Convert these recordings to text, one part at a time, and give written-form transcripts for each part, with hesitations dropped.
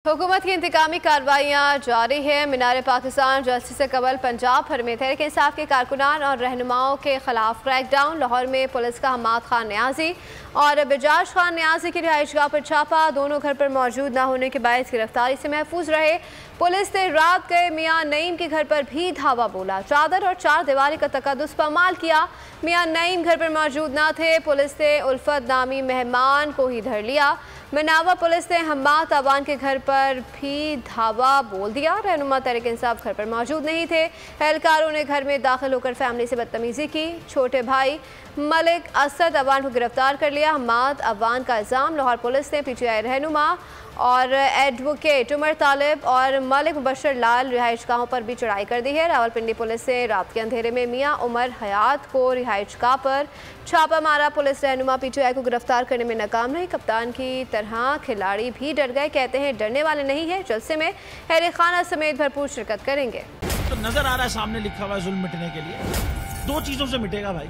हुकूमत की इंतकामी कार्रवाइयाँ जारी है। मीनार पाकिस्तान जल्से से कबल पंजाब भर में तहरीक इंसाफ के कारकुनान और रहनुमाओं के खिलाफ क्रैकडाउन। लाहौर में पुलिस का हम्माद खान न्याजी और बिजाज खान न्याजी की रिहाइशगाह पर छापा। दोनों घर पर मौजूद न होने के बायस गिरफ्तारी से महफूज रहे। पुलिस ने रात गए मियाँ नईम के घर पर भी धावा बोला। चादर और चार दीवारी का तकद्दुस पामाल किया। मियाँ नईम घर पर मौजूद न थे। पुलिस ने उल्फत नामी मेहमान को ही धर लिया। मनावा पुलिस ने हम्माद अवान के घर पर भी धावा बोल दिया। रहनुमा तहरीक इंसाफ घर पर मौजूद नहीं थे। एहलकारों ने घर में दाखिल होकर फैमिली से बदतमीजी की। छोटे भाई मलिक असद अवान को गिरफ्तार कर लिया। हम्माद अवान का इल्ज़ाम। लाहौर पुलिस ने PTI रहनुमा और एडवोकेट उमर तालिब और मलिक मुबशर लाल रिहाइशगाहों पर भी चढ़ाई कर दी है। रावलपिंडी पुलिस ने रात के अंधेरे में मियाँ उमर हयात को रिहाइशगाह पर छापा मारा। पुलिस रहनुमा PTI को गिरफ्तार करने में नाकाम रही। कप्तान की तरह खिलाड़ी भी डर गए। कहते हैं डरने वाले नहीं है। जलसे में हैर खाना समेत भरपूर शिरकत करेंगे। तो नजर आ रहा है सामने लिखा हुआ है जुल्म मिटने के लिए दो चीजों से मिटेगा भाई।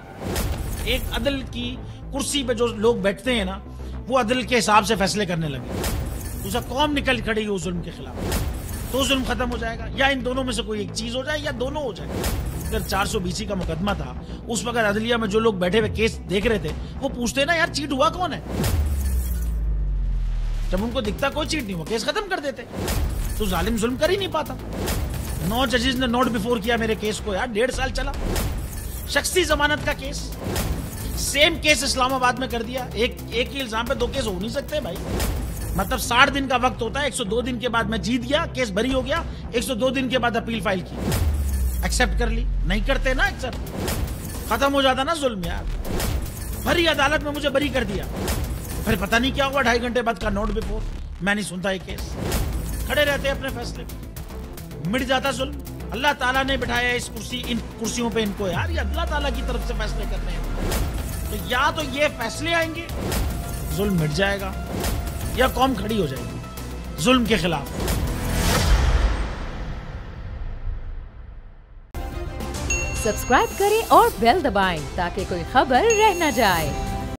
एक अदल की कुर्सी पे जो लोग बैठते हैं ना, वो अदल के हिसाब से फैसले करने लगे। दूसरा कौम निकल खड़ी उस जुल्म के खिलाफ, तो जुल्म खत्म हो जाएगा। या इन दोनों में से कोई एक चीज हो जाए या दोनों हो जाए। अगर 420 का मुकदमा था, उस वक्त अदलिया में जो लोग बैठे हुए केस देख रहे थे, वो पूछते ना यार चीट हुआ कौन है। जब उनको दिखता कोई चीट नहीं हुआ, केस खत्म कर देते। तो जालिम जुल्म कर ही नहीं पाता। 9 जजेस ने नोट बिफोर किया मेरे केस को यार, 1.5 साल चला। शख्सी जमानत का केस, सेम केस इस्लामाबाद में कर दिया। एक ही इल्जाम पे 2 केस हो नहीं सकते भाई। मतलब 60 दिन का वक्त होता है। 102 दिन के बाद मैं जीत गया, केस बरी हो गया। 102 दिन के बाद अपील फाइल की, एक्सेप्ट कर ली। नहीं करते ना एक्सेप्ट, खत्म हो जाता ना जुल्म यार। भरी अदालत में मुझे बरी कर दिया, फिर पता नहीं क्या हुआ 2.5 घंटे बाद का नोट बिफोर। मैं नहीं सुनता ये केस, खड़े रहते अपने फैसले पे, मिट जाता जुल्म। अल्लाह ताला ने बिठाया इस इन कुर्सियों पे इनको यार, ये अल्लाह ताला की तरफ से फैसले करने हैं। तो या तो ये फैसले आएंगे, जुल्म मिट जाएगा, या कौम खड़ी हो जाएगी जुल्म के खिलाफ। सब्सक्राइब करें और बेल दबाएं ताकि कोई खबर रह न जाए।